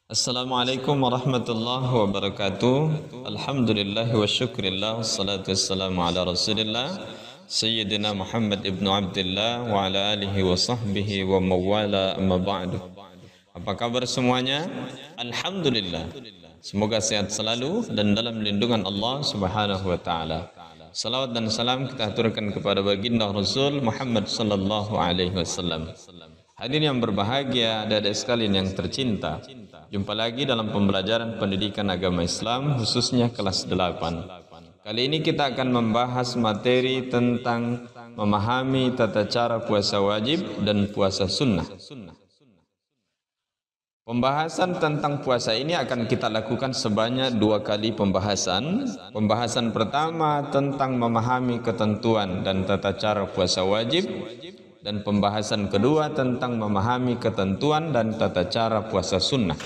Assalamualaikum warahmatullahi wabarakatuh. Alhamdulillah wa syukrillah, wassalatu wassalamu ala rasulillah Sayyidina Muhammad ibnu Abdullah wa ala alihi wa sahbihi wa mawala amma ba'du. Apa kabar semuanya? Alhamdulillah. Semoga sehat selalu dan dalam lindungan Allah subhanahu wa ta'ala. Salawat dan salam kita aturkan kepada baginda Rasul Muhammad sallallahu alaihi wasallam. Hadirin yang berbahagia, adik-adik sekalian yang tercinta, jumpa lagi dalam pembelajaran pendidikan agama Islam, khususnya kelas 8. Kali ini kita akan membahas materi tentang memahami tata cara puasa wajib dan puasa sunnah. Pembahasan tentang puasa ini akan kita lakukan sebanyak 2 kali pembahasan. Pembahasan pertama tentang memahami ketentuan dan tata cara puasa wajib, dan pembahasan kedua tentang memahami ketentuan dan tata cara puasa sunnah.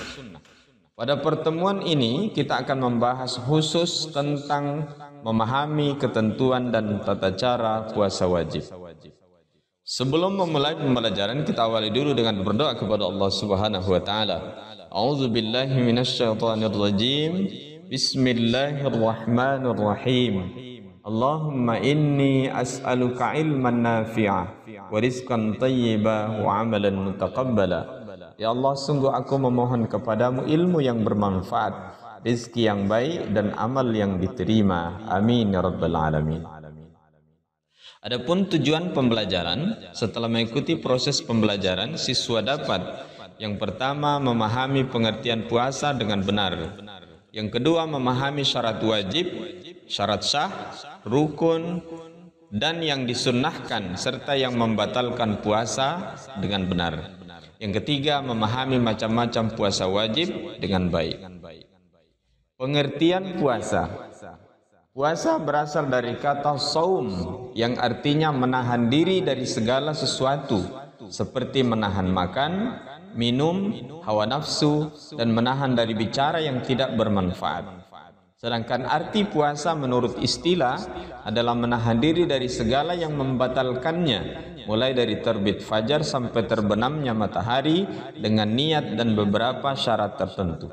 Pada pertemuan ini kita akan membahas khusus tentang memahami ketentuan dan tata cara puasa wajib. Sebelum memulai pembelajaran, kita awali dulu dengan berdoa kepada Allah Subhanahu wa taala. A'udzu billahi minasyaitonir rajim. Bismillahirrahmanirrahim. Allahumma inni as'aluka ilman nafi'ah wa rizqan thayyiba wa amalan mutaqabbala. Ya Allah, sungguh aku memohon kepadamu ilmu yang bermanfaat, rezeki yang baik dan amal yang diterima. Amin ya rabbal alamin. Adapun tujuan pembelajaran, setelah mengikuti proses pembelajaran, siswa dapat yang pertama memahami pengertian puasa dengan benar. Yang kedua memahami syarat wajib, syarat sah, rukun, dan yang disunnahkan serta yang membatalkan puasa dengan benar. Yang ketiga memahami macam-macam puasa wajib dengan baik. Pengertian puasa. Puasa berasal dari kata saum yang artinya menahan diri dari segala sesuatu, seperti menahan makan, minum, hawa nafsu, dan menahan dari bicara yang tidak bermanfaat. Sedangkan arti puasa menurut istilah adalah menahan diri dari segala yang membatalkannya, mulai dari terbit fajar sampai terbenamnya matahari dengan niat dan beberapa syarat tertentu.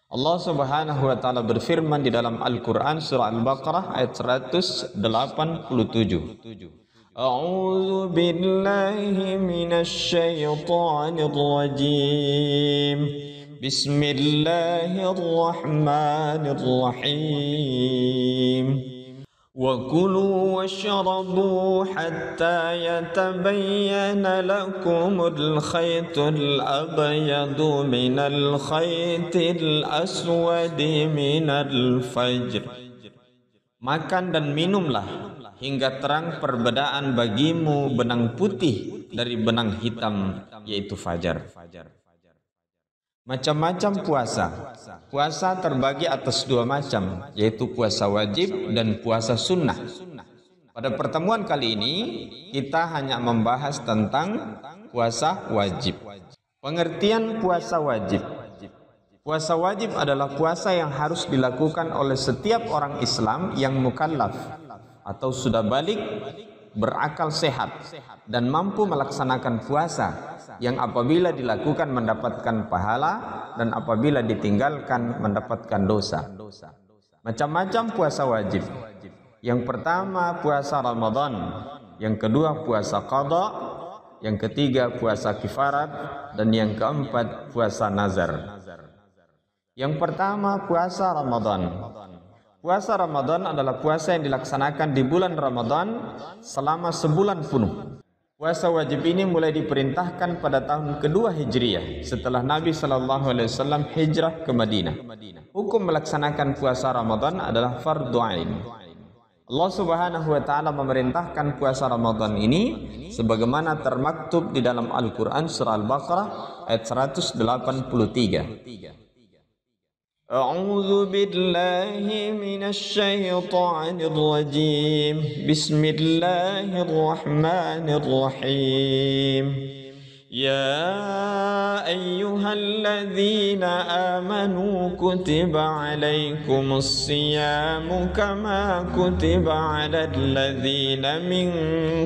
Allah Subhanahu wa taala berfirman di dalam Al-Qur'an surah Al-Baqarah ayat 187. A'udzu billahi minasy syaithanir rajim. Bismillahirrahmanirrahim. Wa kulu washrabu hatta yatabayyana lakumul khaytul abyadu minal khaytil aswadi minal fajr. Makan dan minumlah hingga terang perbedaan bagimu benang putih dari benang hitam, yaitu fajar. Macam-macam puasa. Puasa terbagi atas 2 macam, yaitu puasa wajib dan puasa sunnah. Pada pertemuan kali ini, kita hanya membahas tentang puasa wajib. Pengertian puasa wajib. Puasa wajib adalah puasa yang harus dilakukan oleh setiap orang Islam yang mukallaf atau sudah balik, berakal sehat, dan mampu melaksanakan puasa, yang apabila dilakukan mendapatkan pahala dan apabila ditinggalkan mendapatkan dosa. Macam-macam puasa wajib. Yang pertama puasa Ramadan, yang kedua puasa qada, yang ketiga puasa kifarat, dan yang keempat puasa nazar. Yang pertama puasa Ramadan. Puasa Ramadan adalah puasa yang dilaksanakan di bulan Ramadan selama sebulan penuh. Puasa wajib ini mulai diperintahkan pada tahun kedua Hijriah setelah Nabi SAW hijrah ke Madinah. Hukum melaksanakan puasa Ramadan adalah fardhu ain. Allah Subhanahu wa taala memerintahkan puasa Ramadan ini sebagaimana termaktub di dalam Al-Qur'an surah Al-Baqarah ayat 183. A'udzu billahi minasy syaithanir rajim. Bismillahirrahmanirrahim. Ya ayyuhalladzina amanu kutiba alaikumus siyamu kama kutiba alal ladzina min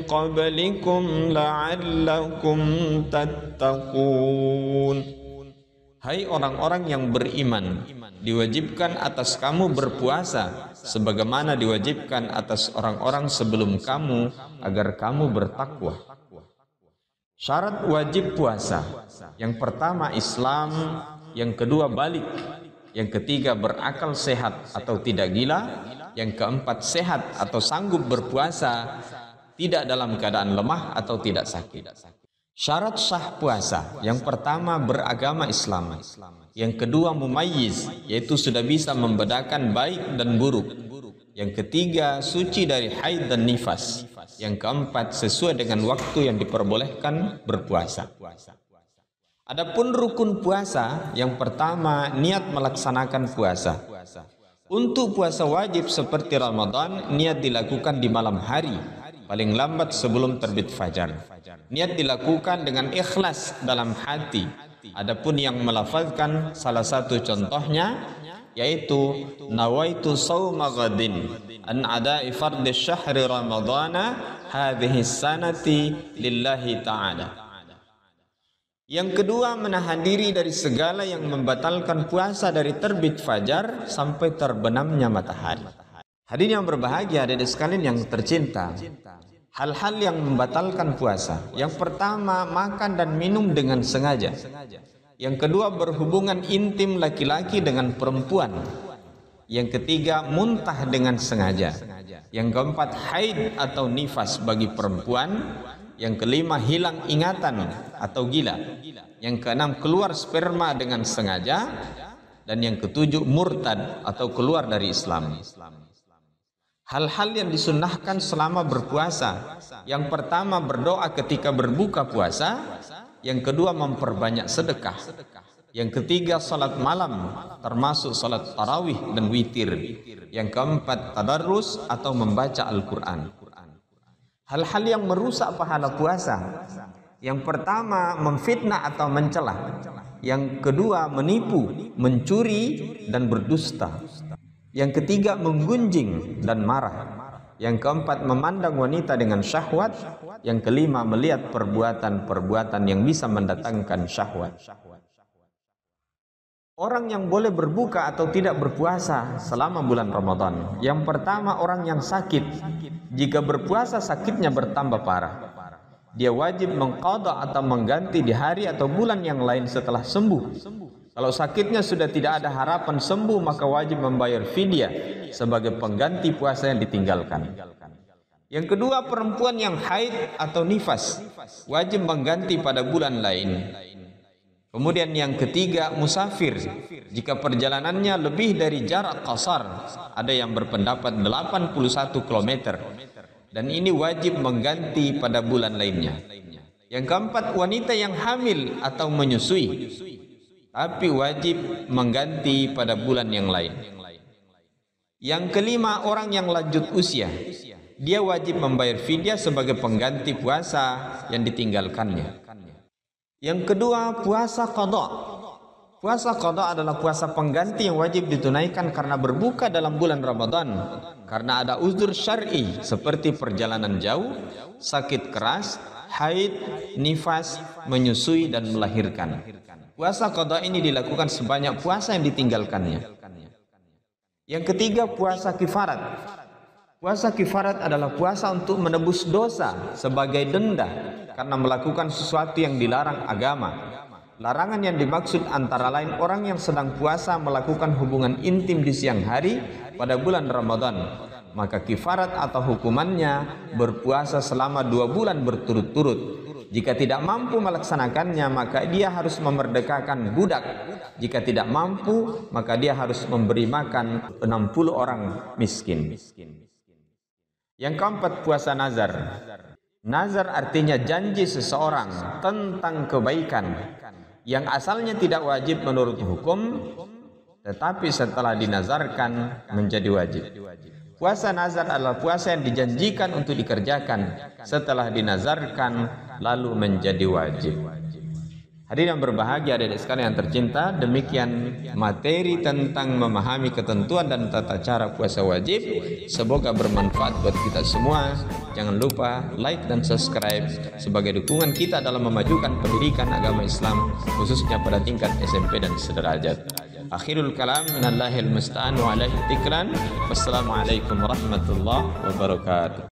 qablikum la'allakum tattaqun. Hai orang-orang yang beriman, diwajibkan atas kamu berpuasa sebagaimana diwajibkan atas orang-orang sebelum kamu agar kamu bertakwa. Syarat wajib puasa: yang pertama Islam, yang kedua balik, yang ketiga berakal sehat atau tidak gila, yang keempat sehat atau sanggup berpuasa, tidak dalam keadaan lemah atau tidak sakit. Syarat sah puasa: yang pertama beragama Islam, yang kedua mumayyiz, yaitu sudah bisa membedakan baik dan buruk, yang ketiga suci dari haid dan nifas, yang keempat sesuai dengan waktu yang diperbolehkan berpuasa. Adapun rukun puasa, yang pertama niat melaksanakan puasa. Untuk puasa wajib seperti Ramadan, niat dilakukan di malam hari, paling lambat sebelum terbit fajar. Niat dilakukan dengan ikhlas dalam hati. Adapun yang melafazkan, salah satu contohnya yaitu nawaitu shauma ghadin an ada'i fardhi syahri ramadhana hadhihi sanati lillahi ta'ala. Yang kedua, menahan diri dari segala yang membatalkan puasa dari terbit fajar sampai terbenamnya matahari. Hadirin yang berbahagia, adik-adik sekalian yang tercinta, hal-hal yang membatalkan puasa: yang pertama makan dan minum dengan sengaja, yang kedua berhubungan intim laki-laki dengan perempuan, yang ketiga muntah dengan sengaja, yang keempat haid atau nifas bagi perempuan, yang kelima hilang ingatan atau gila, yang keenam keluar sperma dengan sengaja, dan yang ketujuh murtad atau keluar dari Islam. Hal-hal yang disunnahkan selama berpuasa: yang pertama berdoa ketika berbuka puasa, yang kedua memperbanyak sedekah, yang ketiga salat malam termasuk salat tarawih dan witir, yang keempat tadarrus atau membaca Al-Quran. Hal-hal yang merusak pahala puasa: yang pertama memfitnah atau mencela, yang kedua menipu, mencuri dan berdusta, yang ketiga menggunjing dan marah, yang keempat memandang wanita dengan syahwat, yang kelima melihat perbuatan-perbuatan yang bisa mendatangkan syahwat. Orang yang boleh berbuka atau tidak berpuasa selama bulan Ramadan: yang pertama orang yang sakit. Jika berpuasa sakitnya bertambah parah, dia wajib mengqadha atau mengganti di hari atau bulan yang lain setelah sembuh. Kalau sakitnya sudah tidak ada harapan sembuh, maka wajib membayar fidyah sebagai pengganti puasa yang ditinggalkan. Yang kedua, perempuan yang haid atau nifas wajib mengganti pada bulan lain. Kemudian yang ketiga, musafir. Jika perjalanannya lebih dari jarak qasar, ada yang berpendapat 81 km, dan ini wajib mengganti pada bulan lainnya. Yang keempat, wanita yang hamil atau menyusui, tapi wajib mengganti pada bulan yang lain. Yang kelima, orang yang lanjut usia. Dia wajib membayar fidyah sebagai pengganti puasa yang ditinggalkannya. Yang kedua, puasa qadha. Puasa qadha adalah puasa pengganti yang wajib ditunaikan karena berbuka dalam bulan Ramadan, karena ada uzur syar'i seperti perjalanan jauh, sakit keras, haid, nifas, menyusui dan melahirkan. Puasa qadha ini dilakukan sebanyak puasa yang ditinggalkannya. Yang ketiga, puasa kifarat. Puasa kifarat adalah puasa untuk menebus dosa sebagai denda karena melakukan sesuatu yang dilarang agama. Larangan yang dimaksud antara lain orang yang sedang puasa melakukan hubungan intim di siang hari pada bulan Ramadan. Maka kifarat atau hukumannya berpuasa selama 2 bulan berturut-turut. Jika tidak mampu melaksanakannya, maka dia harus memerdekakan budak. Jika tidak mampu, maka dia harus memberi makan 60 orang miskin. Yang keempat, puasa nazar. Nazar artinya janji seseorang tentang kebaikan yang asalnya tidak wajib menurut hukum, tetapi setelah dinazarkan menjadi wajib. Puasa nazar adalah puasa yang dijanjikan untuk dikerjakan, setelah dinazarkan lalu menjadi wajib. Hadirin yang berbahagia, adik-adik sekalian yang tercinta, demikian materi tentang memahami ketentuan dan tata cara puasa wajib. Semoga bermanfaat buat kita semua. Jangan lupa like dan subscribe sebagai dukungan kita dalam memajukan pendidikan agama Islam, khususnya pada tingkat SMP dan sederajat. Akhirul kalam minallahil musta'an wa alaihi tikran. Wassalamualaikum warahmatullahi wabarakatuh.